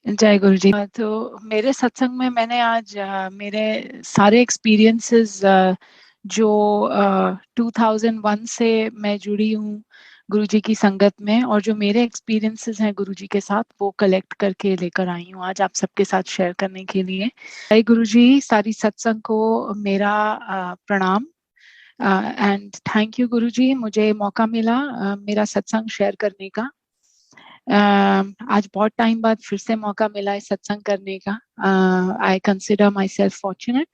जय गुरु जी। तो मेरे सत्संग में मैंने आज मेरे सारे एक्सपीरियंसेस जो 2001 से मैं जुड़ी हूँ गुरु जी की संगत में, और जो मेरे एक्सपीरियंसेस हैं गुरु जी के साथ, वो कलेक्ट करके लेकर आई हूँ आज आप सबके साथ शेयर करने के लिए। जय गुरु जी। सारी सत्संग को मेरा प्रणाम एंड थैंक यू गुरु जी, मुझे मौका मिला मेरा सत्संग शेयर करने का। आज बहुत टाइम बाद फिर से मौका मिला है सत्संग करने का। I consider my self fortunate.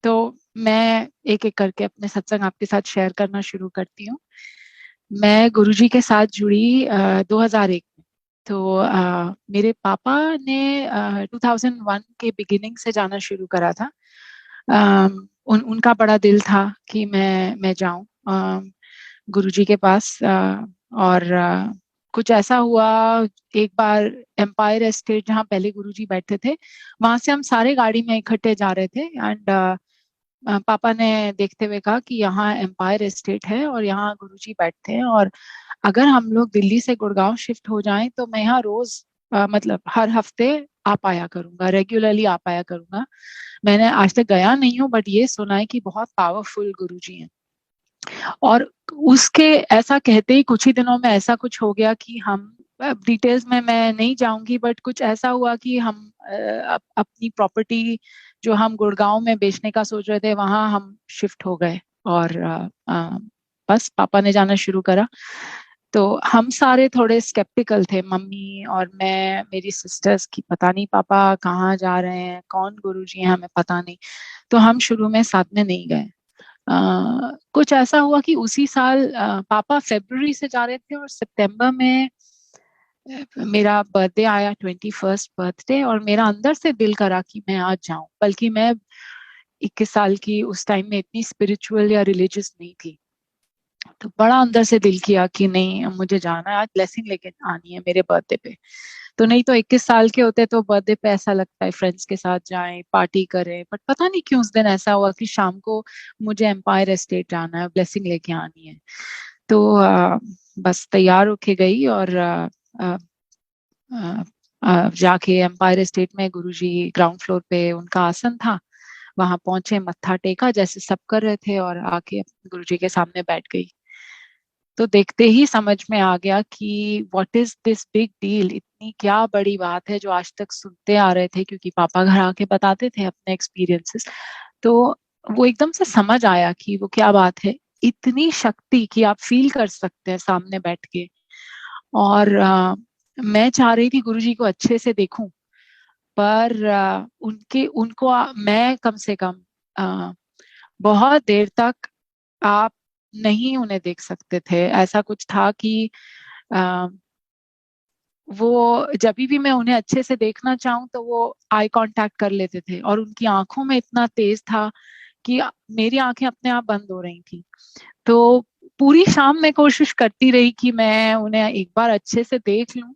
तो मैं एक एक करके अपने सत्संग आपके साथ शेयर करना शुरू करती हूँ। मैं गुरुजी के साथ जुड़ी 2001 में। तो मेरे पापा ने 2001 के बिगिनिंग से जाना शुरू करा था। उनका बड़ा दिल था कि मैं जाऊं गुरुजी के पास। और कुछ ऐसा हुआ, एक बार एम्पायर एस्टेट जहाँ पहले गुरुजी बैठते थे, वहां से हम सारे गाड़ी में इकट्ठे जा रहे थे एंड पापा ने देखते हुए कहा कि यहाँ एम्पायर एस्टेट है और यहाँ गुरुजी बैठते हैं, और अगर हम लोग दिल्ली से गुड़गांव शिफ्ट हो जाएं तो मैं यहाँ रोज मतलब हर हफ्ते आ पाया करूंगा, रेगुलरली आ पाया करूंगा। मैंने आज तक गया नहीं हूँ, बट ये सुना है कि बहुत पावरफुल गुरुजी हैं। और उसके ऐसा कहते ही कुछ ही दिनों में ऐसा कुछ हो गया कि हम, डिटेल्स में मैं नहीं जाऊंगी, बट कुछ ऐसा हुआ कि हम अपनी प्रॉपर्टी जो हम गुड़गांव में बेचने का सोच रहे थे, वहां हम शिफ्ट हो गए। और बस पापा ने जाना शुरू करा। तो हम सारे थोड़े स्केप्टिकल थे, मम्मी और मैं, मेरी सिस्टर्स, की पता नहीं पापा कहाँ जा रहे हैं, कौन गुरुजी हैं, हमें पता नहीं। तो हम शुरू में साथ में नहीं गए। कुछ ऐसा हुआ कि उसी साल पापा फरवरी से जा रहे थे और सितंबर में मेरा बर्थडे आया, 21st बर्थडे, और मेरा अंदर से दिल करा कि मैं आज जाऊं। बल्कि मैं 21 साल की उस टाइम में इतनी स्पिरिचुअल या रिलीजियस नहीं थी, तो बड़ा अंदर से दिल किया कि नहीं, मुझे जाना है आज, ब्लेसिंग लेके आनी है मेरे बर्थडे पे। तो नहीं तो 21 साल के होते तो बर्थडे पे ऐसा लगता है फ्रेंड्स के साथ जाएं, पार्टी करें, बट पता नहीं क्यों उस दिन ऐसा हुआ कि शाम को मुझे एम्पायर एस्टेट जाना है, ब्लेसिंग लेके आनी है। तो बस तैयार होके गई और जाके एम्पायर एस्टेट में गुरुजी ग्राउंड फ्लोर पे उनका आसन था, वहां पहुंचे, मत्था टेका जैसे सब कर रहे थे, और आके गुरुजी के सामने बैठ गई। तो देखते ही समझ में आ गया कि what is this big deal, इतनी क्या बड़ी बात है जो आज तक सुनते आ रहे थे, क्योंकि पापा घर आके बताते थे अपने एक्सपीरियंसेस। तो वो एकदम से समझ आया कि वो क्या बात है, इतनी शक्ति कि आप फील कर सकते हैं सामने बैठ के। और मैं चाह रही थी गुरुजी को अच्छे से देखूं, पर उनके उनको मैं कम से कम बहुत देर तक आप नहीं उन्हें देख सकते थे। ऐसा कुछ था कि आ, वो जब भी मैं उन्हें अच्छे से देखना चाहूं तो वो आई कांटेक्ट कर लेते थे, और उनकी आंखों में इतना तेज था कि मेरी आंखें अपने आप बंद हो रही थी। तो पूरी शाम मैं कोशिश करती रही कि मैं उन्हें एक बार अच्छे से देख लूं,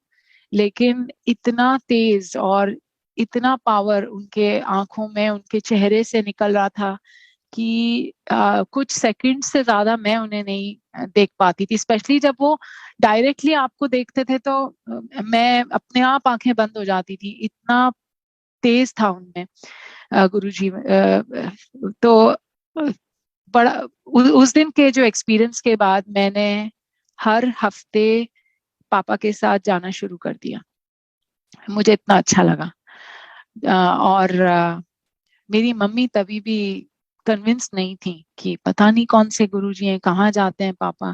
लेकिन इतना तेज और इतना पावर उनके आंखों में, उनके चेहरे से निकल रहा था कि कुछ सेकंड से ज्यादा मैं उन्हें नहीं देख पाती थी। स्पेशली जब वो डायरेक्टली आपको देखते थे तो मैं अपने आप आंखें बंद हो जाती थी, इतना तेज था उनमें गुरुजी। तो बड़ा उस दिन के जो एक्सपीरियंस के बाद मैंने हर हफ्ते पापा के साथ जाना शुरू कर दिया। मुझे इतना अच्छा लगा। और मेरी मम्मी तभी भी कन्विंस नहीं थी कि पता नहीं कौन से गुरुजी हैं, कहाँ जाते हैं पापा।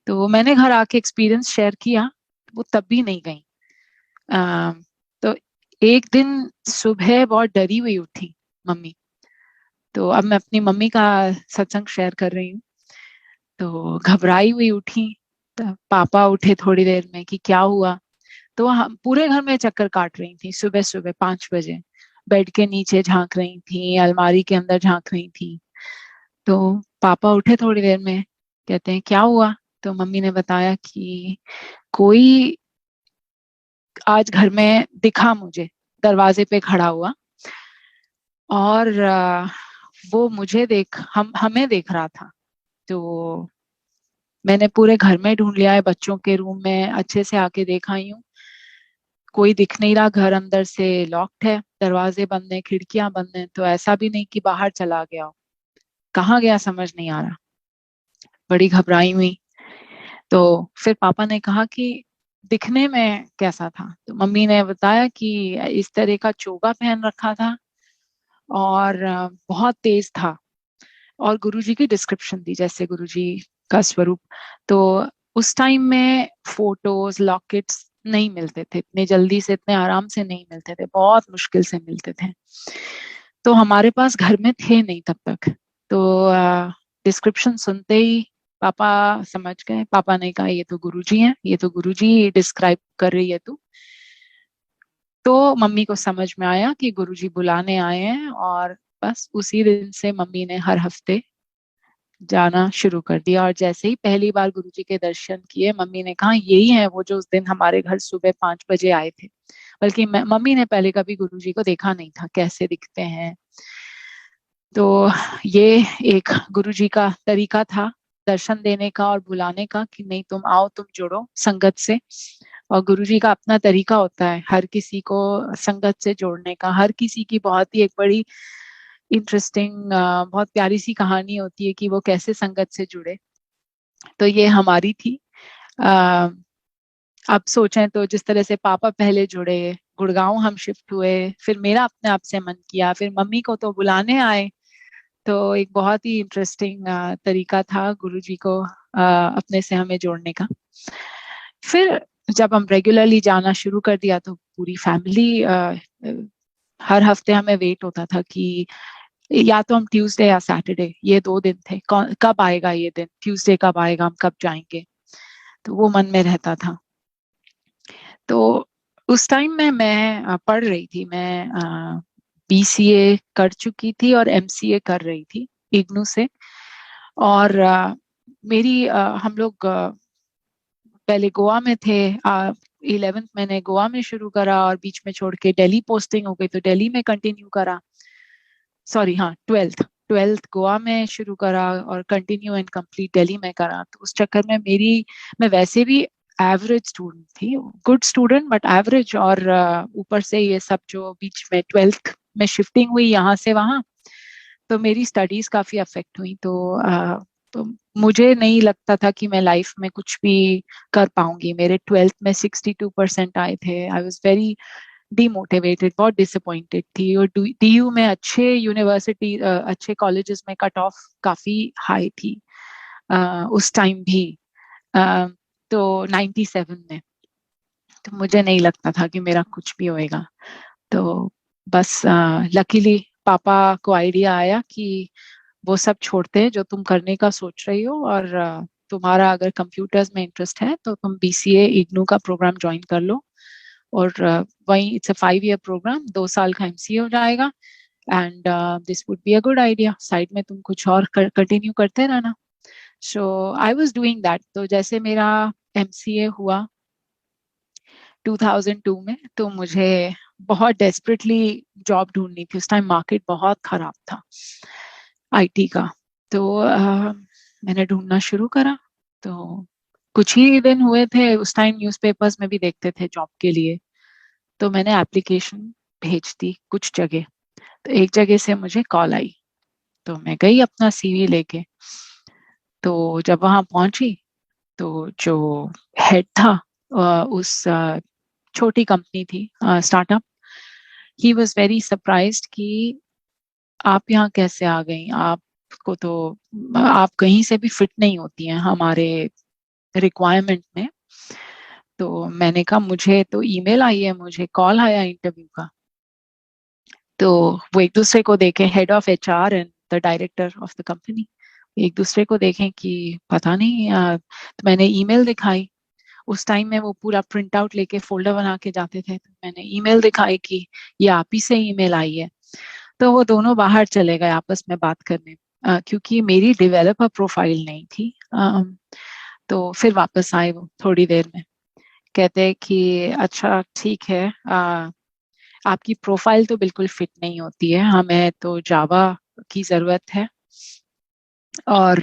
तो मैंने घर आके एक्सपीरियंस शेयर किया, वो तब भी नहीं गई। अ, तो एक दिन सुबह बहुत डरी हुई उठी मम्मी। तो अब मैं अपनी मम्मी का सत्संग शेयर कर रही हूँ। तो घबराई हुई उठी, तो पापा उठे थोड़ी देर में कि क्या हुआ। तो हम पूरे घर में चक्कर काट रही थी, सुबह सुबह 5 बजे बेड के नीचे झांक रही थी, अलमारी के अंदर झांक रही थी। तो पापा उठे थोड़ी देर में, कहते हैं क्या हुआ। तो मम्मी ने बताया कि कोई आज घर में दिखा मुझे, दरवाजे पे खड़ा हुआ, और वो मुझे देख हमें देख रहा था। तो मैंने पूरे घर में ढूंढ लिया है, बच्चों के रूम में अच्छे से आके देखा ही हूँ, कोई दिख नहीं रहा, घर अंदर से लॉक्ड है, दरवाजे बंद हैं, खिड़कियां बंद हैं, तो ऐसा भी नहीं कि बाहर चला गया हो, कहाँ गया समझ नहीं आ रहा। बड़ी घबराई हुई। तो फिर पापा ने कहा कि दिखने में कैसा था, तो मम्मी ने बताया कि इस तरह का चोगा पहन रखा था और बहुत तेज था, और गुरुजी की डिस्क्रिप्शन दी जैसे गुरुजी का स्वरूप। तो उस टाइम में फोटोज लॉकेट्स नहीं मिलते थे इतने जल्दी से, इतने आराम से नहीं मिलते थे, बहुत मुश्किल से मिलते थे। तो हमारे पास घर में थे नहीं तब तक। तो डिस्क्रिप्शन सुनते ही पापा समझ गए। पापा ने कहा ये तो गुरुजी हैं, ये तो गुरुजी डिस्क्राइब कर रही है तू। तो मम्मी को समझ में आया कि गुरुजी बुलाने आए हैं, और बस उसी दिन से मम्मी ने हर हफ्ते जाना शुरू कर दिया। और जैसे ही पहली बार गुरुजी के दर्शन किए, मम्मी ने कहा यही है वो जो उस दिन हमारे घर सुबह 5 बजे आए थे। बल्कि मम्मी ने पहले कभी गुरुजी को देखा नहीं था, कैसे दिखते हैं। तो ये एक गुरुजी का तरीका था दर्शन देने का और बुलाने का, कि नहीं तुम आओ, तुम जुड़ो संगत से। और गुरुजी का अपना तरीका होता है हर किसी को संगत से जोड़ने का। हर किसी की बहुत ही एक बड़ी इंटरेस्टिंग, बहुत प्यारी सी कहानी होती है कि वो कैसे संगत से जुड़े। तो ये हमारी थी। आ, अब सोचें तो जिस तरह से पापा पहले जुड़े, गुड़गांव हम शिफ्ट हुए, फिर मेरा अपने आप से मन किया, फिर मम्मी को तो बुलाने आए। तो एक बहुत ही इंटरेस्टिंग तरीका था गुरुजी को अपने से हमें जोड़ने का। फिर जब हम रेगुलरली जाना शुरू कर दिया, तो पूरी फैमिली हर हफ्ते हमें वेट होता था कि या तो हम ट्यूसडे या सैटरडे, ये 2 दिन थे, कब आएगा ये दिन, ट्यूसडे कब आएगा, हम कब जाएंगे। तो वो मन में रहता था। तो उस टाइम में मैं पढ़ रही थी, मैं बीसीए कर चुकी थी और एमसीए कर रही थी इग्नू से। और मेरी हम लोग पहले गोवा में थे। 11th मैंने गोवा में शुरू करा और बीच में छोड़ के दिल्ली पोस्टिंग हो गई, तो दिल्ली में कंटिन्यू करा। सॉरी, हाँ, ट्वेल्थ गोवा में शुरू करा और कंटिन्यू एंड कंप्लीट दिल्ली में करा। तो उस चक्कर में मैं वैसे भी एवरेज स्टूडेंट थी, गुड स्टूडेंट बट एवरेज। और ऊपर से ये सब जो बीच में 12th में शिफ्टिंग हुई यहाँ से वहाँ, तो मेरी स्टडीज काफी अफेक्ट हुई। तो मुझे नहीं लगता था कि मैं लाइफ में कुछ भी कर पाऊंगी। मेरे 12th में 62% आए थे। आई वॉज वेरी डिमोटिवेटेड, बहुत डिसअपॉइंटेड थी। और डीयू में अच्छे यूनिवर्सिटी, अच्छे कॉलेजेस में कट ऑफ काफी हाई थी उस टाइम भी। अ, तो 97 में। तो मुझे नहीं लगता था कि मेरा कुछ भी होएगा। तो बस लकीली पापा को आइडिया आया कि वो सब छोड़ते हैं जो तुम करने का सोच रही हो, और तुम्हारा अगर कंप्यूटर्स में इंटरेस्ट है तो तुम बीसीए इग्नू का प्रोग्राम ज्वाइन कर लो। और वही इट्स अ 5 year प्रोग्राम, 2 साल का एमसीए हो जाएगा। And this would be a good idea, side में तुम कुछ और कंटिन्यू करते रहना। सो आई वाज डूइंग दैट। तो जैसे मेरा एमसीए हुआ 2002 में, तो मुझे बहुत डेस्परेटली जॉब ढूंढनी थी। उस टाइम मार्केट बहुत खराब था आईटी का। तो मैंने ढूंढना शुरू करा। तो कुछ ही दिन हुए थे, उस टाइम न्यूज़पेपर्स में भी देखते थे जॉब के लिए। तो मैंने एप्लीकेशन भेज दी कुछ जगह। तो एक जगह से मुझे कॉल आई, तो मैं गई अपना सीवी लेके। तो जब वहां पहुंची, तो जो हेड था उस छोटी कंपनी थी, startup, he was very surprised कि आप यहाँ कैसे आ गई, आपको तो आप कहीं से भी फिट नहीं होती हैं हमारे रिक्वायरमेंट में। तो मैंने कहा मुझे तो ईमेल आई है, मुझे कॉल आया इंटरव्यू का। तो वो एक दूसरे को देखें, head of HR and the director of the company एक दूसरे को देखें कि पता नहीं। तो मैंने ईमेल दिखाई। उस टाइम में वो पूरा प्रिंट आउट लेके फोल्डर बना के जाते थे। तो मैंने ईमेल दिखाई कि ये आप ही से ईमेल आई है। तो वो दोनों बाहर चले गए आपस में बात करने, क्योंकि मेरी डेवलपर प्रोफाइल नहीं थी। तो फिर वापस आए वो थोड़ी देर में, कहते कि अच्छा ठीक है, आपकी प्रोफाइल तो बिल्कुल फिट नहीं होती है, हमें तो जावा की जरूरत है। और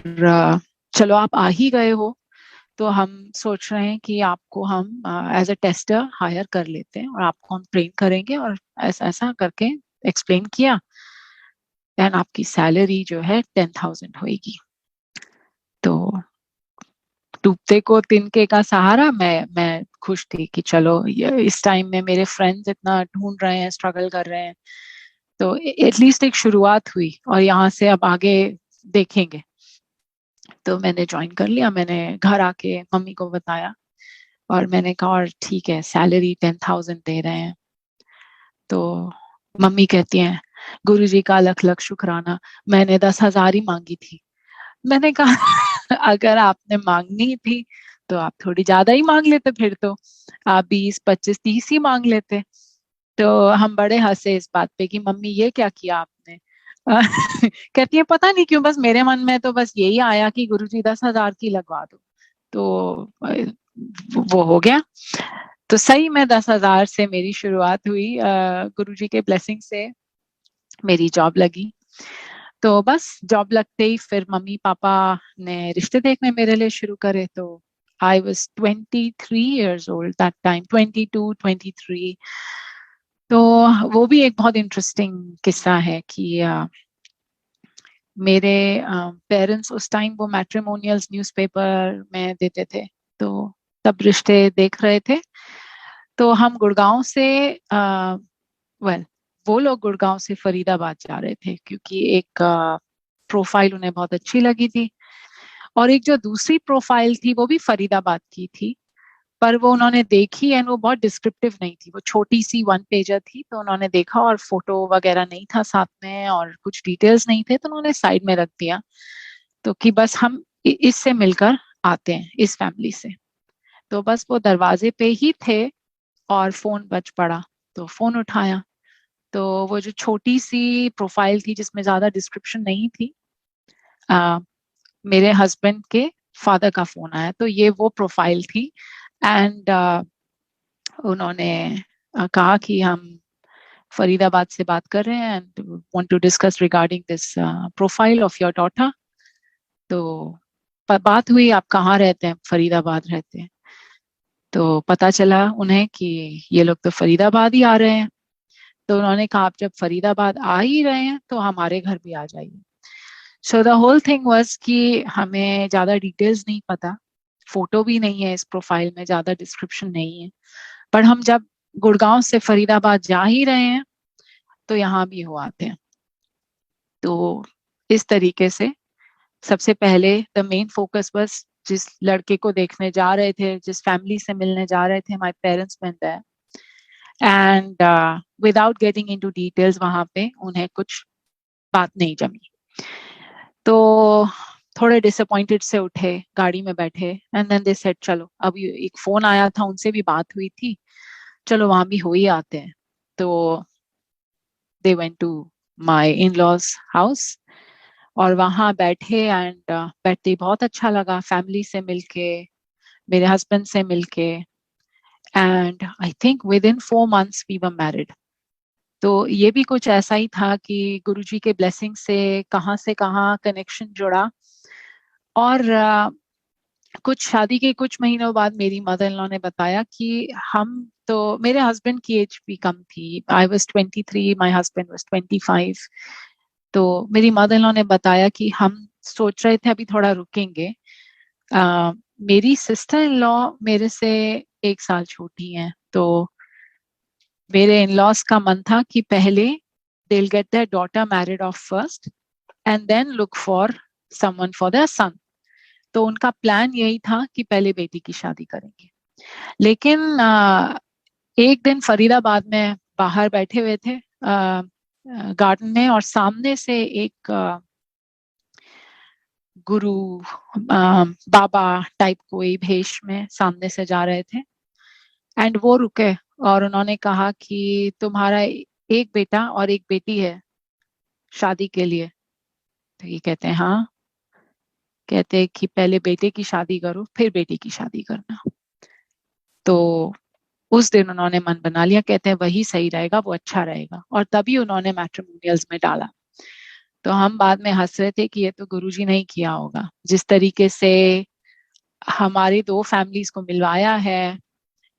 चलो आप आ ही गए हो, तो हम सोच रहे हैं कि आपको हम एज अ टेस्टर हायर कर लेते हैं और आपको हम ट्रेन करेंगे, और ऐसा ऐसा करके एक्सप्लेन किया। एंड आपकी सैलरी जो है 10,000 होगी। तो डूबते को तिनके का सहारा, मैं खुश थी कि चलो ये इस टाइम में मेरे फ्रेंड्स इतना ढूंढ रहे हैं, स्ट्रगल कर रहे हैं, तो एटलीस्ट एक शुरुआत हुई, और यहाँ से अब आगे देखेंगे। तो मैंने ज्वाइन कर लिया। मैंने घर आके मम्मी को बताया, और मैंने कहा और ठीक है, सैलरी 10,000 दे रहे हैं। तो मम्मी कहती हैं गुरुजी का लख लख शुक्राना, मैंने 10,000 ही मांगी थी। मैंने कहा अगर आपने मांगनी थी तो आप थोड़ी ज्यादा ही मांग लेते, फिर तो आप 20, 25, 30 ही मांग लेते। तो हम बड़े हंसे इस बात पे कि मम्मी ये क्या किया आपने। कहती है पता नहीं क्यों, बस मेरे मन में तो बस यही आया कि गुरुजी 10,000 की लगवा दो। तो वो हो गया। तो सही में 10,000 से मेरी शुरुआत हुई। गुरुजी के ब्लेसिंग से मेरी जॉब लगी। तो बस जॉब लगते ही फिर मम्मी पापा ने रिश्ते देखने मेरे लिए शुरू करे। तो I was 23 years old that time, 22, 23। तो वो भी एक बहुत इंटरेस्टिंग किस्सा है कि मेरे पेरेंट्स उस टाइम वो मैट्रिमोनियल्स न्यूज़पेपर में देते थे, तो तब रिश्ते देख रहे थे। तो हम गुड़गांव से वेल वो लोग गुड़गांव से फरीदाबाद जा रहे थे, क्योंकि एक प्रोफाइल उन्हें बहुत अच्छी लगी थी, और एक जो दूसरी प्रोफाइल थी वो भी फरीदाबाद की थी। पर वो उन्होंने देखी एंड वो बहुत डिस्क्रिप्टिव नहीं थी, वो छोटी सी 1 पेजर थी। तो उन्होंने देखा और फोटो वगैरह नहीं था साथ में, और कुछ डिटेल्स नहीं थे, तो उन्होंने साइड में रख दिया। तो कि बस हम इससे मिलकर आते हैं, इस फैमिली से। तो बस वो दरवाजे पे ही थे और फोन बज पड़ा। तो फोन उठाया, तो वो जो छोटी सी प्रोफाइल थी जिसमें ज्यादा डिस्क्रिप्शन नहीं थी, आ, मेरे हस्बैंड के फादर का फोन आया। तो ये वो प्रोफाइल थी। एंड उन्होंने कहा कि हम फरीदाबाद से बात कर रहे हैं and want to discuss regarding this profile of your daughter. तो बात हुई, आप कहाँ रहते हैं? फरीदाबाद रहते हैं। तो पता चला उन्हें कि ये लोग तो फरीदाबाद ही आ रहे हैं। तो उन्होंने कहा आप जब फरीदाबाद आ ही रहे हैं तो हमारे घर भी आ जाइए। So the whole thing was कि हमें ज्यादा डिटेल्स नहीं पता, फोटो भी नहीं है इस प्रोफाइल में, ज्यादा डिस्क्रिप्शन नहीं है। पर हम जब गुड़गांव से फरीदाबाद जा ही रहे हैं तो यहाँ भी हो आते हैं। तो इस तरीके से सबसे पहले द मेन फोकस बस, जिस लड़के को देखने जा रहे थे, जिस फैमिली से मिलने जा रहे थे, my parents went there. And without getting into details, वहां पे उन्हें कुछ बात नहीं जमी। तो थोड़े डिसअपॉइंटेड से उठे, गाड़ी में बैठे, एंड देन दे सेड चलो, अभी एक फोन आया था, उनसे भी बात हुई थी, चलो वहां भी हो ही आते हैं। तो they went to my in-laws house, और वहां बैठे। एंड बैठते ही बहुत अच्छा लगा, फैमिली से मिलके, मेरे हस्बैंड से मिलके। And I think within 4 months we were married. तो ये भी कुछ ऐसा ही था कि गुरुजी के ब्लेसिंग से कहाँ कनेक्शन जुड़ा। और कुछ शादी के कुछ महीनों बाद मेरी मदर इन लॉ ने बताया कि हम तो, मेरे हस्बैंड की एज भी कम थी, I was 23, my husband was 25। तो मेरी मदर इन लॉ ने बताया कि हम सोच रहे थे अभी थोड़ा रुकेंगे। मेरी सिस्टर इन लॉ मेरे से 1 साल छोटी हैं। तो मेरे इन लॉज का मन था कि पहले they will get their daughter married off first and then look for someone for their son. तो उनका प्लान यही था कि पहले बेटी की शादी करेंगे। लेकिन एक दिन फरीदाबाद में बाहर बैठे हुए थे गार्डन में, और सामने से एक गुरु बाबा टाइप कोई भेष में सामने से जा रहे थे। एंड वो रुके और उन्होंने कहा कि तुम्हारा एक बेटा और एक बेटी है शादी के लिए? तो ये कहते हैं हाँ। कहते हैं कि पहले बेटे की शादी करो फिर बेटी की शादी करना। तो उस दिन उन्होंने मन बना लिया, कहते हैं वही सही रहेगा, वो अच्छा रहेगा, और तभी उन्होंने मैट्रिमोनियल्स में डाला। तो हम बाद में हंस रहे थे कि ये तो गुरुजी ने ही किया होगा, जिस तरीके से हमारी दो फैमिलीज को मिलवाया है,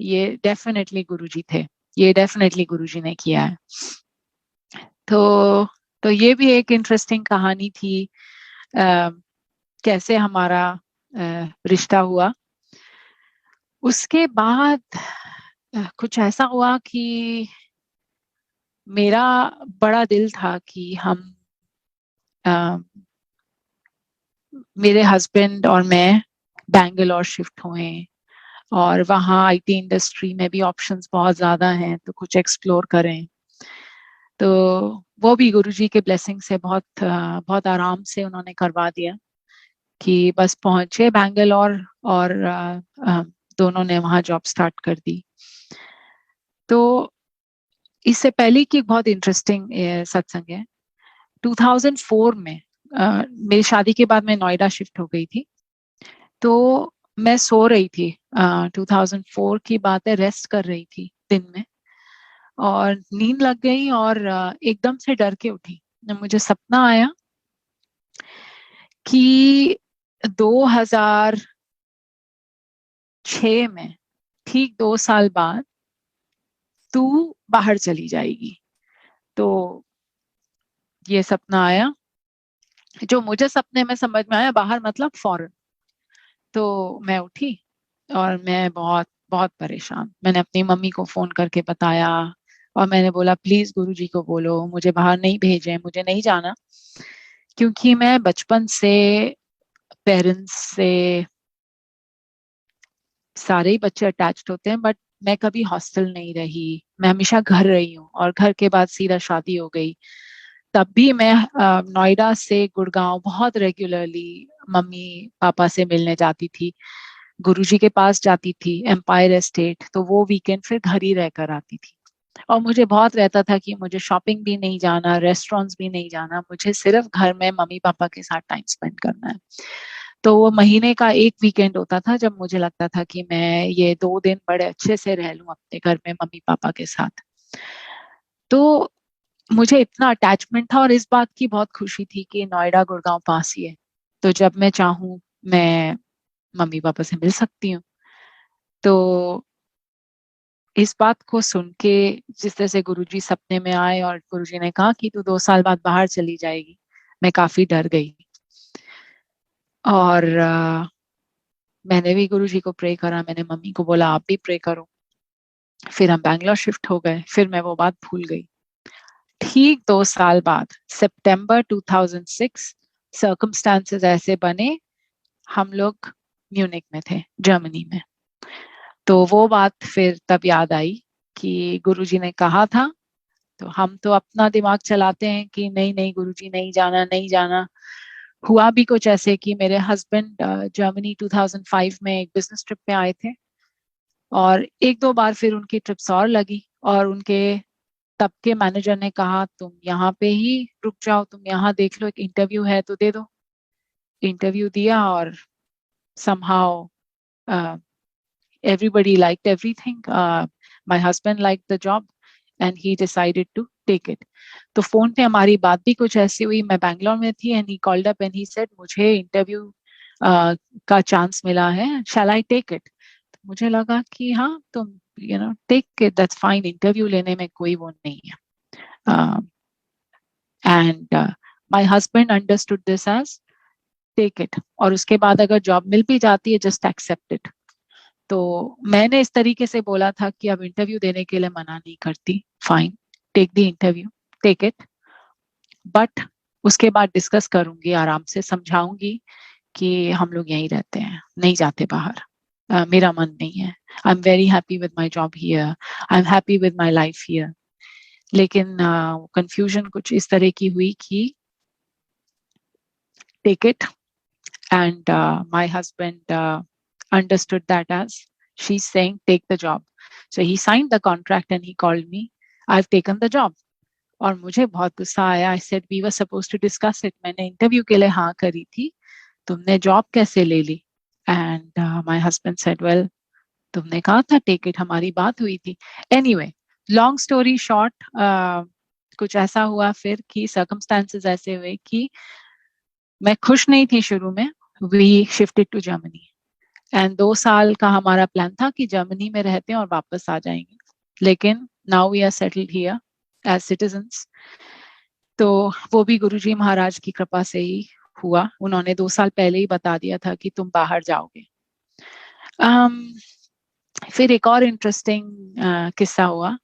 ये डेफिनेटली गुरुजी थे, ये डेफिनेटली गुरुजी ने किया है। तो ये भी एक इंटरेस्टिंग कहानी थी, कैसे हमारा रिश्ता हुआ। उसके बाद कुछ ऐसा हुआ कि मेरा बड़ा दिल था कि हम मेरे हस्बैंड और मैं बैंगलोर शिफ्ट हुए, और वहाँ आईटी इंडस्ट्री में भी ऑप्शंस बहुत ज्यादा हैं, तो कुछ एक्सप्लोर करें। तो वो भी गुरुजी के ब्लेसिंग से बहुत आराम से उन्होंने करवा दिया कि बस पहुंचे बैंगलोर, और दोनों ने वहाँ जॉब स्टार्ट कर दी। तो इससे पहले की एक बहुत इंटरेस्टिंग सत्संग है। 2004 में मेरी शादी के बाद मैं नोएडा शिफ्ट हो गई थी। तो मैं सो रही थी, 2004 की बात है, रेस्ट कर रही थी दिन में, और नींद लग गई और एकदम से डर के उठी। मुझे सपना आया कि 2006 में, ठीक 2 साल बाद, तू बाहर चली जाएगी। तो ये सपना आया, जो मुझे सपने में समझ में आया, बाहर मतलब फॉरेन। तो मैं उठी और मैं बहुत बहुत परेशान, मैंने अपनी मम्मी को फोन करके बताया, और मैंने बोला प्लीज गुरुजी को बोलो मुझे बाहर नहीं भेजें, मुझे नहीं जाना। क्योंकि मैं बचपन से पेरेंट्स से, सारे ही बच्चे अटैच्ड होते हैं, बट मैं कभी हॉस्टल नहीं रही, मैं हमेशा घर रही हूँ, और घर के बाद सीधा शादी हो गई। तब भी मैं नोएडा से गुड़गांव बहुत रेगुलरली मम्मी पापा से मिलने जाती थी, गुरुजी के पास जाती थी एम्पायर एस्टेट, तो वो वीकेंड फिर घर ही रहकर आती थी। और मुझे बहुत रहता था कि मुझे शॉपिंग भी नहीं जाना, रेस्टोरेंट्स भी नहीं जाना, मुझे सिर्फ घर में मम्मी पापा के साथ टाइम स्पेंड करना है। तो वो महीने का एक वीकेंड होता था जब मुझे लगता था कि मैं ये 2 दिन बड़े अच्छे से रह लूं अपने घर में मम्मी पापा के साथ। तो मुझे इतना अटैचमेंट था, और इस बात की बहुत खुशी थी कि नोएडा गुड़गांव पास ही है, तो जब मैं चाहूँ मैं मम्मी पापा से मिल सकती हूँ। तो इस बात को सुन के, जिस तरह से गुरुजी सपने में आए और गुरुजी ने कहा कि तू 2 साल बाद बाहर चली जाएगी, मैं काफी डर गई। और मैंने भी गुरुजी को प्रे करा, मैंने मम्मी को बोला आप भी प्रे करो। फिर हम बैंगलोर शिफ्ट हो गए, फिर मैं वो बात भूल गई। ठीक 2 साल बाद, सितंबर 2006, सर्कमस्टांसेस ऐसे बने, हम लोग म्यूनिक में थे, जर्मनी में। तो वो बात फिर तब याद आई कि गुरुजी ने कहा था, तो हम तो अपना दिमाग चलाते हैं कि नहीं नहीं गुरुजी नहीं जाना नहीं जाना। हुआ भी कुछ ऐसे कि मेरे हस्बैंड जर्मनी 2005 में एक बिजनेस ट्रिप पे आए थे, और एक दो बार फिर उनकी ट्रिप्स और लगी, और उनके तब के मैनेजर ने कहा तुम यहाँ पे ही रुक जाओ, तुम यहाँ देख लो, एक इंटरव्यू है तो दे दो। इंटरव्यू दिया, और somehow everybody liked everything. My husband liked the job and he decided to take it. तो फोन पे हमारी बात भी कुछ ऐसी हुई, मैं बैंगलोर में थी, and he called up and he said मुझे इंटरव्यू का चांस मिला है, shall I take it? तो मुझे लगा कि हाँ तुम take it, that's fine, interview लेने में कोई वो नहीं है। And my husband understood this as take it, और उसके बाद अगर जॉब मिल भी जाती है जस्ट एक्सेप्ट इट। तो मैंने इस तरीके से बोला था कि अब इंटरव्यू देने के लिए मना नहीं करती, fine, take the interview, take it, but उसके बाद डिस्कस करूंगी, आराम से समझाऊंगी कि हम लोग यहीं रहते हैं, नहीं जाते बाहर, मेरा मन नहीं है, I am very happy with my job here, I am happy with my life here. लेकिन कंफ्यूजन कुछ इस तरह की हुई कि take it, and my husband understood that as she's saying take the job, so he signed the contract and he called me, I've taken the job. और मुझे बहुत गुस्सा आया, I said we were supposed to discuss it, मैंने interview के लिए हाँ करी थी, तुमने जॉब कैसे ले ली? And my husband said well तुमने कहा था टेक इट, हमारी बात हुई थी। एनीवे, लॉन्ग स्टोरी शॉर्ट, कुछ ऐसा हुआ फिर कि सर्कमस्टांसेस ऐसे हुए कि मैं खुश नहीं थी शुरू में, we shifted to Germany, and 2 साल का हमारा प्लान था कि जर्मनी में रहते हैं और वापस आ जाएंगे, लेकिन now we are settled here as citizens. तो वो भी गुरुजी महाराज की कृपा से ही हुआ। उन्होंने 2 साल पहले ही बता दिया था कि तुम बाहर जाओगे। फिर एक और इंटरेस्टिंग किस्सा हुआ।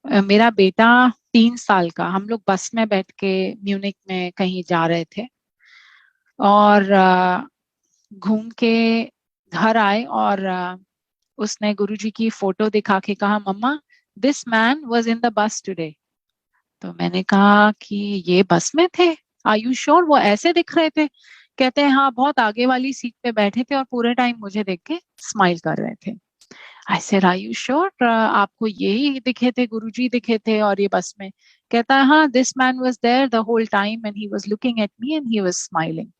मेरा बेटा 3 साल का, हम लोग बस में बैठ के म्यूनिक में कहीं जा रहे थे और घूम के घर आए और उसने गुरुजी की फोटो दिखा के कहा, mama this man was in the bus today. तो मैंने कहा कि ये बस में थे, आर यू श्योर? वो ऐसे दिख रहे थे। कहते हैं हाँ, बहुत आगे वाली सीट पे बैठे थे और पूरे टाइम मुझे देख के स्माइल कर रहे थे। I said are you sure? आपको यही दिखे थे, गुरुजी दिखे थे और ये बस में? कहता है हाँ, this man was there the whole time and he was looking at me and he was smiling.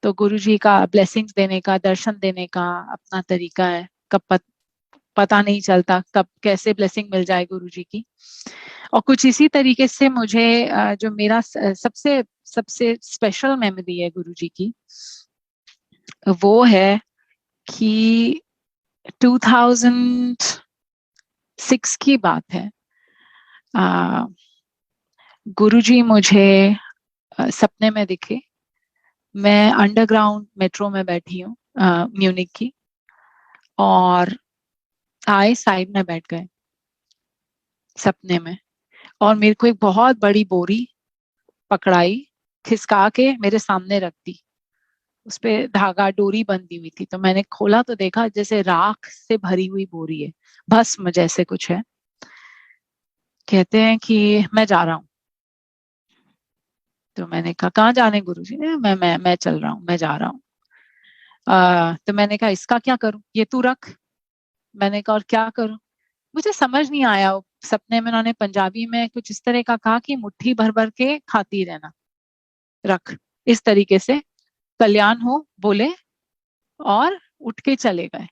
तो गुरुजी का ब्लेसिंग्स देने का, दर्शन देने का अपना तरीका है। कब पता नहीं चलता कब कैसे ब्लेसिंग मिल जाए गुरुजी की। और कुछ इसी तरीके से मुझे जो मेरा सबसे सबसे स्पेशल मेमोरी है गुरुजी की, वो है कि 2006 की बात है। गुरुजी मुझे सपने में दिखे। मैं अंडरग्राउंड मेट्रो में बैठी हूँ म्यूनिक की, और आए साइड में बैठ गए सपने में, और मेरे को एक बहुत बड़ी बोरी पकड़ाई, खिसका के मेरे सामने रख दी। उस पे धागा डोरी बंधी हुई थी। तो मैंने खोला तो देखा जैसे राख से भरी हुई बोरी है, भस्म जैसे कुछ है। कहते हैं कि मैं जा रहा हूँ। तो मैंने कहा कहाँ जाने गुरुजी? ने मैं चल रहा हूँ, मैं जा रहा हूँ। तो मैंने कहा इसका क्या करूं, ये तू रख। मैंने कहा और क्या करूं? मुझे समझ नहीं आया। सपने में उन्होंने पंजाबी में कुछ इस तरह का कहा कि मुट्ठी भर भर के खाती रहना, रख, इस तरीके से कल्याण हो बोले, और उठ के चले गए।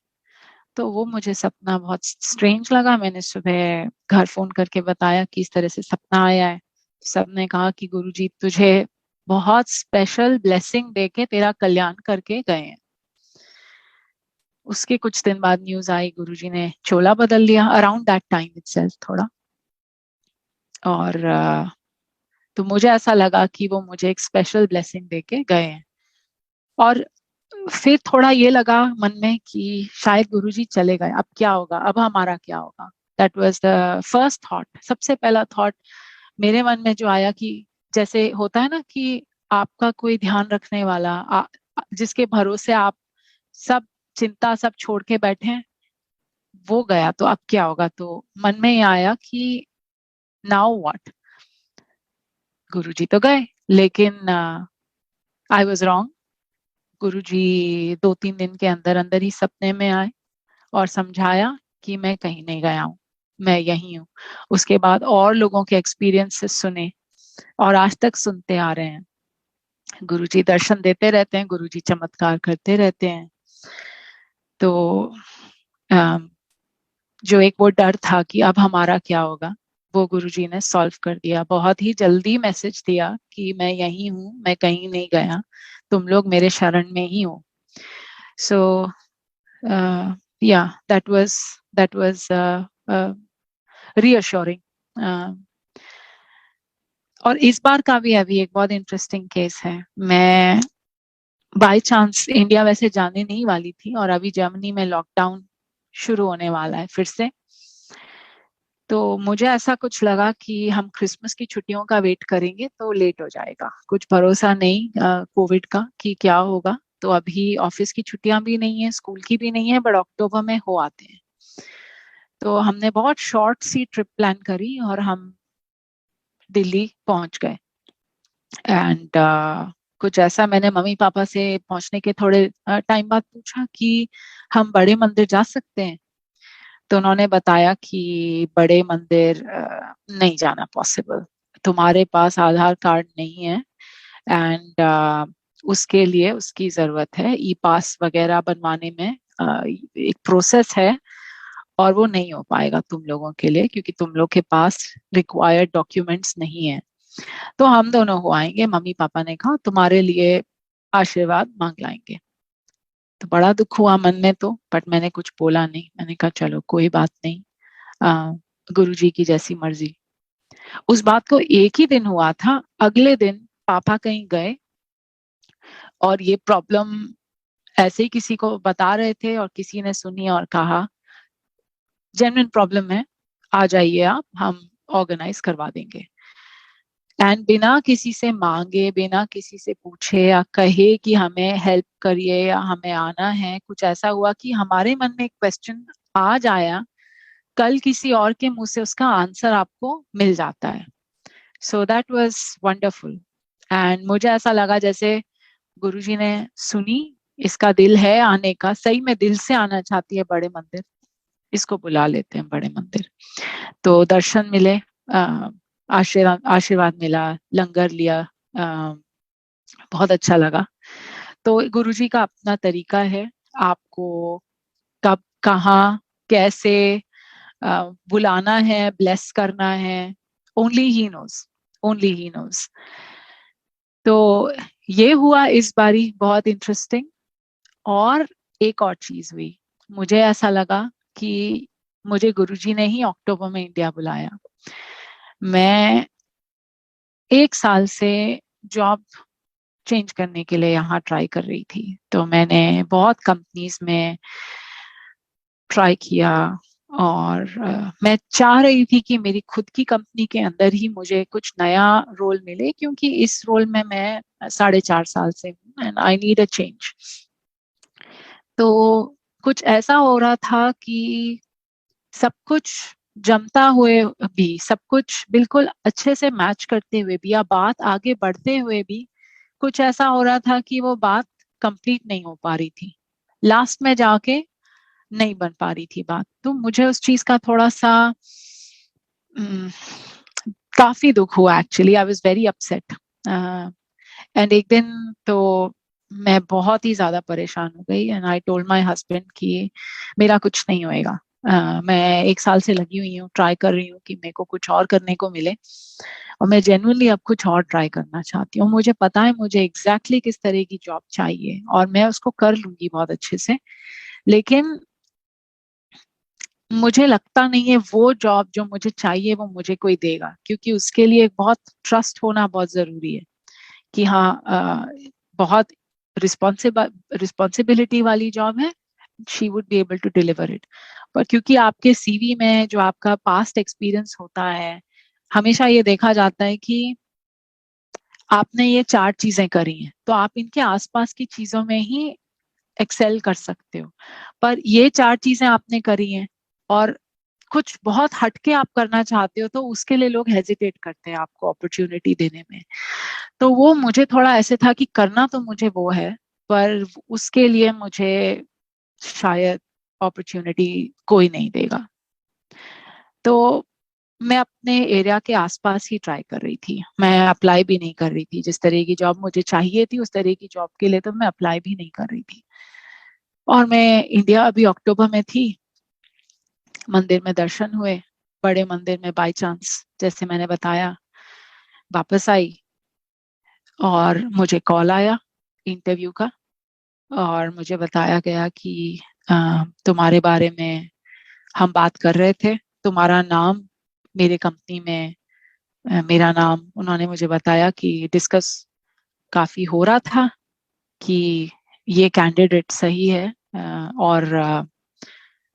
तो वो मुझे सपना बहुत स्ट्रेंज लगा। मैंने सुबह घर फोन करके बताया कि इस तरह से सपना आया है। सबने कहा कि गुरुजी तुझे बहुत स्पेशल ब्लेसिंग देके तेरा कल्याण करके गए हैं। उसके कुछ दिन बाद न्यूज आई गुरुजी ने चोला बदल लिया, अराउंड दैट टाइम इटसेल्फ थोड़ा। और तो मुझे ऐसा लगा कि वो मुझे एक स्पेशल ब्लेसिंग देके गए हैं। और फिर थोड़ा ये लगा मन में कि शायद गुरुजी चले गए, अब क्या होगा, अब हमारा क्या होगा। That was the first thought, सबसे पहला थॉट मेरे मन में जो आया कि जैसे होता है ना कि आपका कोई ध्यान रखने वाला, जिसके भरोसे आप सब चिंता सब छोड़ के बैठे हैं, वो गया, तो अब क्या होगा। तो मन में ये आया कि नाउ व्हाट। गुरुजी तो गए, लेकिन आई वाज रॉन्ग। गुरुजी 2-3 दिन के अंदर अंदर ही सपने में आए और समझाया कि मैं कहीं नहीं गया हूँ, मैं यही हूँ। उसके बाद और लोगों के एक्सपीरियंसेस सुने और आज तक सुनते आ रहे हैं। गुरुजी दर्शन देते रहते हैं, गुरुजी चमत्कार करते रहते हैं। तो जो एक वो डर था कि अब हमारा क्या होगा, वो गुरुजी ने सॉल्व कर दिया। बहुत ही जल्दी मैसेज दिया कि मैं यही हूँ, मैं कहीं नहीं गया, तुम लोग मेरे शरण में ही हो। सो या दैट वाज रीअश्योरिंग। और इस बार का भी अभी एक बहुत इंटरेस्टिंग केस है। मैं बाय चांस इंडिया वैसे जाने नहीं वाली थी, और अभी जर्मनी में लॉकडाउन शुरू होने वाला है फिर से। तो मुझे ऐसा कुछ लगा कि हम क्रिसमस की छुट्टियों का वेट करेंगे तो लेट हो जाएगा, कुछ भरोसा नहीं कोविड का कि क्या होगा। तो अभी ऑफिस की छुट्टियां भी नहीं है, स्कूल की भी नहीं है, बट अक्टूबर में हो आते हैं। तो हमने बहुत शॉर्ट सी ट्रिप प्लान करी और हम दिल्ली पहुंच गए। एंड कुछ ऐसा, मैंने मम्मी पापा से पहुंचने के थोड़े टाइम बाद पूछा कि हम बड़े मंदिर जा सकते हैं। तो उन्होंने बताया कि बड़े मंदिर नहीं जाना पॉसिबल, तुम्हारे पास आधार कार्ड नहीं है, एंड उसके लिए उसकी जरूरत है, ई पास वगैरह बनवाने में एक प्रोसेस है, और वो नहीं हो पाएगा तुम लोगों के लिए क्योंकि तुम लोग के पास रिक्वायर्ड डॉक्यूमेंट्स नहीं है। तो हम दोनों हो आएंगे, मम्मी पापा ने कहा तुम्हारे लिए आशीर्वाद मांग लाएंगे। तो बड़ा दुख हुआ मन में तो, बट मैंने कुछ बोला नहीं। मैंने कहा चलो कोई बात नहीं, गुरुजी की जैसी मर्जी। उस बात को एक ही दिन हुआ था, अगले दिन पापा कहीं गए और ये प्रॉब्लम ऐसे ही किसी को बता रहे थे और किसी ने सुनी और कहा जेन्युइन प्रॉब्लम है, आ जाइए आप, हम ऑर्गेनाइज करवा देंगे। एंड बिना किसी से मांगे, बिना किसी से पूछे या कहे कि हमें हेल्प करिए या हमें आना है, कुछ ऐसा हुआ कि हमारे मन में एक क्वेश्चन आज आया, कल किसी और के मुंह से उसका आंसर आपको मिल जाता है। So that was wonderful. And मुझे ऐसा लगा जैसे गुरुजी ने सुनी, इसका दिल है आने का, सही में दिल से आना चाहती है बड़े मंदिर, इसको बुला लेते हैं बड़े मंदिर। तो दर्शन मिले, आशीर्वाद आशीर्वाद मिला, लंगर लिया, बहुत अच्छा लगा। तो गुरुजी का अपना तरीका है, आपको कब कहाँ कैसे बुलाना है, ब्लेस करना है, only he knows, only he knows. तो ये हुआ इस बारी, बहुत इंटरेस्टिंग। और एक और चीज हुई, मुझे ऐसा लगा कि मुझे गुरुजी ने ही अक्टूबर में इंडिया बुलाया। मैं 1 साल से जॉब चेंज करने के लिए यहाँ ट्राई कर रही थी, तो मैंने बहुत कंपनीज में ट्राई किया। और मैं चाह रही थी कि मेरी खुद की कंपनी के अंदर ही मुझे कुछ नया रोल मिले, क्योंकि इस रोल में मैं 4.5 साल से हूँ and I need a change. तो कुछ ऐसा हो रहा था कि सब कुछ जमता हुए भी, सब कुछ बिल्कुल अच्छे से मैच करते हुए भी या बात आगे बढ़ते हुए भी, कुछ ऐसा हो रहा था कि वो बात कंप्लीट नहीं हो पा रही थी, लास्ट में जाके नहीं बन पा रही थी बात। तो मुझे उस चीज का थोड़ा सा हम्म, काफी दुख हुआ। Actually I was very upset. And एक दिन तो मैं बहुत ही ज्यादा परेशान हो गई and I told my husband कि मेरा कुछ नहीं होएगा। मैं 1 साल से लगी हुई हूँ, ट्राई कर रही हूँ कि मेरे को कुछ और करने को मिले, और मैं जेन्युइनली अब कुछ और ट्राई करना चाहती हूँ। मुझे पता है मुझे एग्जैक्टली किस तरह की जॉब चाहिए और मैं उसको कर लूंगी बहुत अच्छे से, लेकिन मुझे लगता नहीं है वो जॉब जो मुझे चाहिए वो मुझे कोई देगा, क्योंकि उसके लिए बहुत ट्रस्ट होना बहुत जरूरी है कि हाँ, बहुत रिस्पॉन्सिबिलिटी वाली जॉब है, she would be able to deliver it. पर क्योंकि आपके सीवी में जो आपका पास्ट एक्सपीरियंस होता है, हमेशा ये देखा जाता है कि आपने ये 4 चीजें करी हैं तो आप इनके आसपास की चीजों में ही एक्सेल कर सकते हो। पर ये 4 चीजें आपने करी हैं और कुछ बहुत हटके आप करना चाहते हो, तो उसके लिए लोग हेजिटेट करते हैं आपको अपॉर्चुनिटी देने में। तो वो मुझे थोड़ा ऐसे था कि करना तो मुझे वो है, पर उसके लिए मुझे शायद अपॉर्चुनिटी कोई नहीं देगा। तो मैं अपने एरिया के आसपास ही ट्राई कर रही थी, मैं अप्लाई भी नहीं कर रही थी। जिस तरह की जॉब मुझे चाहिए थी उस तरह की जॉब के लिए तो मैं अप्लाई भी नहीं कर रही थी। और मैं इंडिया अभी अक्टूबर में थी, मंदिर में दर्शन हुए, बड़े मंदिर में बाय चांस जैसे मैंने बताया वापस आई, और मुझे कॉल आया इंटरव्यू का, और मुझे बताया गया कि तुम्हारे बारे में हम बात कर रहे थे, तुम्हारा नाम मेरे कंपनी में, मेरा नाम उन्होंने मुझे बताया कि डिस्कस काफी हो रहा था कि ये कैंडिडेट सही है, और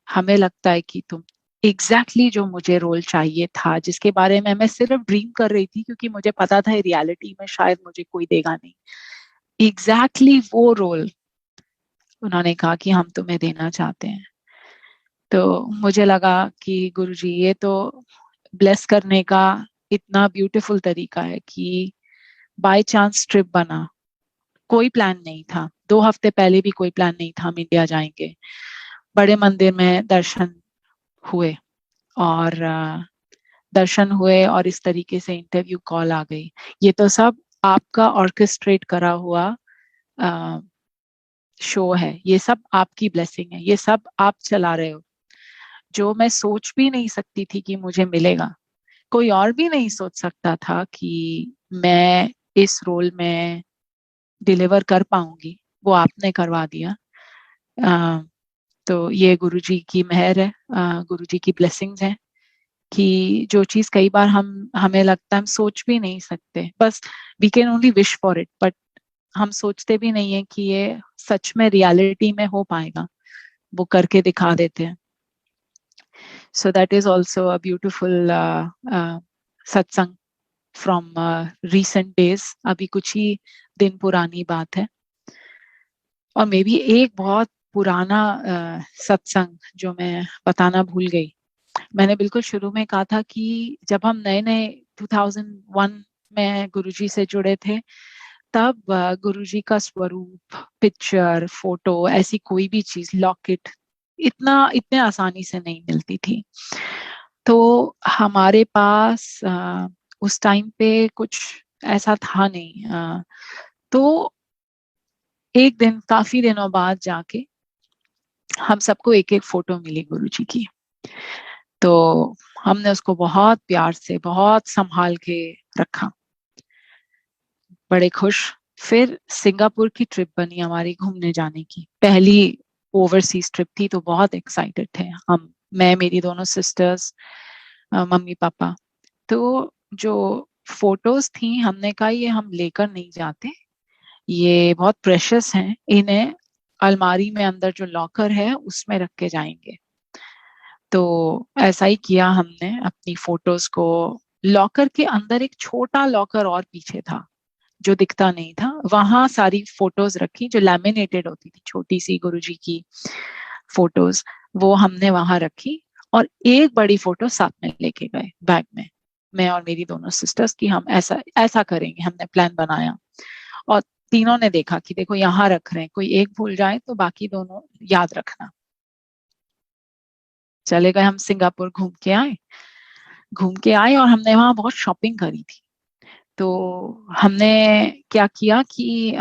हमें लगता है कि तुम एग्जैक्टली जो मुझे रोल चाहिए था, जिसके बारे में मैं सिर्फ ड्रीम कर रही थी, क्योंकि मुझे पता था रियलिटी में शायद मुझे कोई देगा नहीं, एग्जैक्टली वो रोल उन्होंने कहा कि हम तुम्हें देना चाहते हैं। तो मुझे लगा कि गुरुजी ये तो ब्लेस करने का इतना ब्यूटीफुल तरीका है कि बाय चांस ट्रिप बना, कोई प्लान नहीं था, 2 हफ्ते पहले भी कोई प्लान नहीं था हम इंडिया जाएंगे। बड़े मंदिर में दर्शन हुए, और दर्शन हुए और इस तरीके से इंटरव्यू कॉल आ गई। ये तो सब आपका ऑर्केस्ट्रेट करा हुआ शो है, ये सब आपकी ब्लेसिंग है, ये सब आप चला रहे हो, जो मैं सोच भी नहीं सकती थी कि मुझे मिलेगा। कोई और भी नहीं सोच सकता था कि मैं इस रोल में डिलीवर कर पाऊंगी, वो आपने करवा दिया। तो ये गुरुजी की मेहर है, गुरुजी की ब्लेसिंग्स हैं कि जो चीज कई बार हमें लगता है हम सोच भी नहीं सकते, बस we can only wish for it, but हम सोचते भी नहीं है कि ये सच में रियलिटी में हो पाएगा, वो करके दिखा देते हैं. So that is also a beautiful सत्संग फ्रॉम रिसेंट डेज. अभी कुछ ही दिन पुरानी बात है. और मे बी एक बहुत पुराना सत्संग जो मैं बताना भूल गई. मैंने बिल्कुल शुरू में कहा था कि जब हम नए नए 2001 में गुरुजी से जुड़े थे, तब गुरुजी का स्वरूप, पिक्चर, फोटो, ऐसी कोई भी चीज, लॉकेट, इतने आसानी से नहीं मिलती थी. तो हमारे पास उस टाइम पे कुछ ऐसा था नहीं. तो एक दिन, काफी दिनों बाद जाके हम सबको एक एक फोटो मिली गुरुजी की. तो हमने उसको बहुत प्यार से, बहुत संभाल के रखा, बड़े खुश. फिर सिंगापुर की ट्रिप बनी हमारी घूमने जाने की, पहली ओवरसीज ट्रिप थी. तो बहुत एक्साइटेड थे हम, मैं, मेरी दोनों सिस्टर्स, मम्मी पापा. तो जो फोटोज थी, हमने कहा ये हम लेकर नहीं जाते, ये बहुत प्रेशियस हैं, इन्हें अलमारी में अंदर जो लॉकर है उसमें रख के जाएंगे. तो ऐसा ही किया हमने. अपनी फोटोज को लॉकर के अंदर, एक छोटा लॉकर और पीछे था जो दिखता नहीं था, वहां सारी फोटोज रखी जो लैमिनेटेड होती थी, छोटी सी गुरुजी की फोटोज, वो हमने वहां रखी. और एक बड़ी फोटो साथ में लेके गए बैग में, मैं और मेरी दोनों सिस्टर्स, की हम ऐसा ऐसा करेंगे, हमने प्लान बनाया. और तीनों ने देखा कि देखो यहाँ रख रहे हैं, कोई एक भूल जाए तो बाकी दोनों याद रखना. चले गए हम, सिंगापुर घूम के आए और हमने वहां बहुत शॉपिंग करी थी. तो हमने क्या किया कि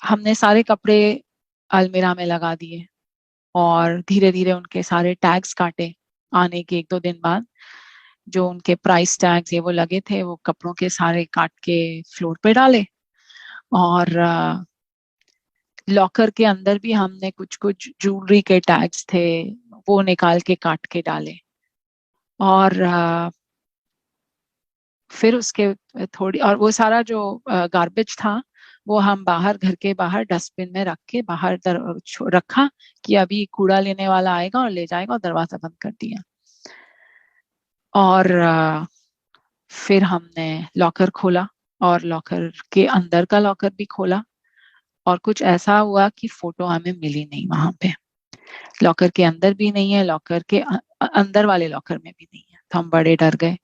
हमने सारे कपड़े अलमीरा में लगा दिए और धीरे धीरे उनके सारे टैग्स काटे. आने के एक दो दिन बाद जो उनके प्राइस टैग्स ये वो लगे थे, वो कपड़ों के सारे काट के फ्लोर पे डाले. और लॉकर के अंदर भी हमने कुछ कुछ ज्वेलरी के टैग्स थे, वो निकाल के काट के डाले. और फिर उसके थोड़ी, और वो सारा जो गार्बेज था वो हम बाहर, घर के बाहर डस्टबिन में रख के बाहर रखा कि अभी कूड़ा लेने वाला आएगा और ले जाएगा, और दरवाजा बंद कर दिया. और फिर हमने लॉकर खोला और लॉकर के अंदर का लॉकर भी खोला. और कुछ ऐसा हुआ कि फोटो हमें मिली नहीं वहां पे. लॉकर के अंदर भी नहीं है, लॉकर के अंदर वाले लॉकर में भी नहीं है. तो हम बड़े डर गए.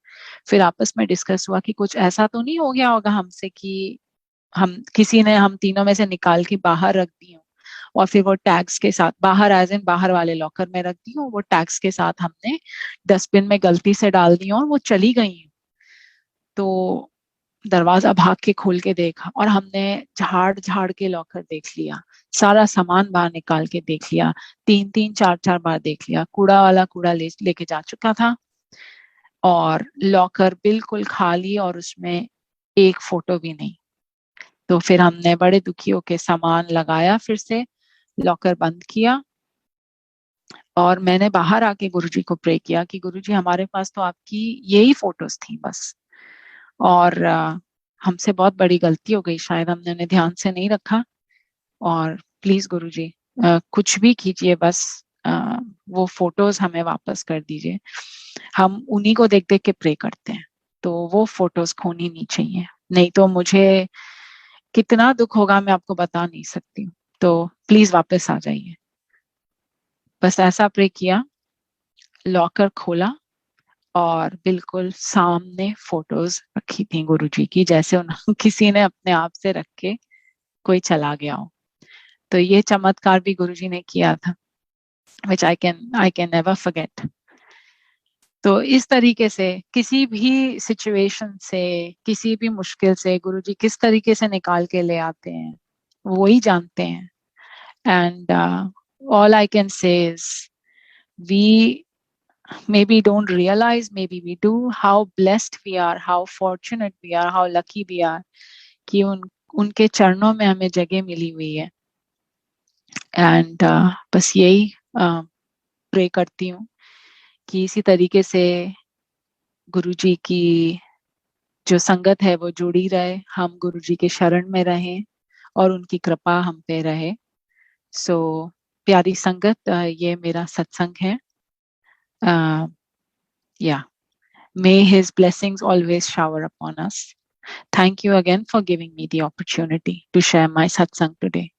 फिर आपस में डिस्कस हुआ कि कुछ ऐसा तो नहीं हो गया होगा हमसे कि हम किसी ने हम तीनों में से निकाल के बाहर रख दी हो, और फिर वो टैग्स के साथ बाहर, एज इन बाहर वाले लॉकर में रख दी हो, वो टैग्स के साथ हमने डस्टबिन में गलती से डाल दी और वो चली गई. तो दरवाजा भाग के खोल के देखा और हमने झाड़ झाड़ के लॉकर देख लिया, सारा सामान बाहर निकाल के देख लिया, तीन तीन चार चार बार देख लिया. कूड़ा वाला कूड़ा लेके जा चुका था, और लॉकर बिल्कुल खाली, और उसमें एक फोटो भी नहीं. तो फिर हमने बड़े दुखी होके सामान लगाया, फिर से लॉकर बंद किया. और मैंने बाहर आके गुरुजी को प्रे किया कि गुरुजी, हमारे पास तो आपकी यही फोटोज थी बस, और हमसे बहुत बड़ी गलती हो गई, शायद हमने उन्हें ध्यान से नहीं रखा. और प्लीज गुरुजी, कुछ भी कीजिए, बस वो फोटोज हमें वापस कर दीजिए. हम उन्हीं को देख देख के प्रे करते हैं, तो वो फोटोज खोनी नहीं चाहिए, नहीं तो मुझे कितना दुख होगा मैं आपको बता नहीं सकती हूँ. तो प्लीज वापस आ जाइए. बस ऐसा प्रे किया, लॉकर खोला, और बिल्कुल सामने फोटोज रखी थी गुरुजी की, जैसे उन किसी ने अपने आप से रख के कोई चला गया हो. तो ये चमत्कार भी गुरुजी ने किया था, which I can never forget. तो इस तरीके से किसी भी सिचुएशन से, किसी भी मुश्किल से गुरुजी किस तरीके से निकाल के ले आते हैं, वो ही जानते हैं. And all I can say is, we maybe don't realize, maybe we do, how blessed we are, how fortunate we are, how lucky we are कि उनके चरणों में हमें जगह मिली हुई है. एंड बस यही प्रे करती हूँ कि इसी तरीके से गुरु जी की जो संगत है वो जुड़ी रहे, हम गुरु जी के शरण में रहें और उनकी कृपा हम पे रहे। सो प्यारी संगत, ये मेरा सत्संग है। या may his blessings always shower upon us. Thank you again for giving me the opportunity to share my satsang today.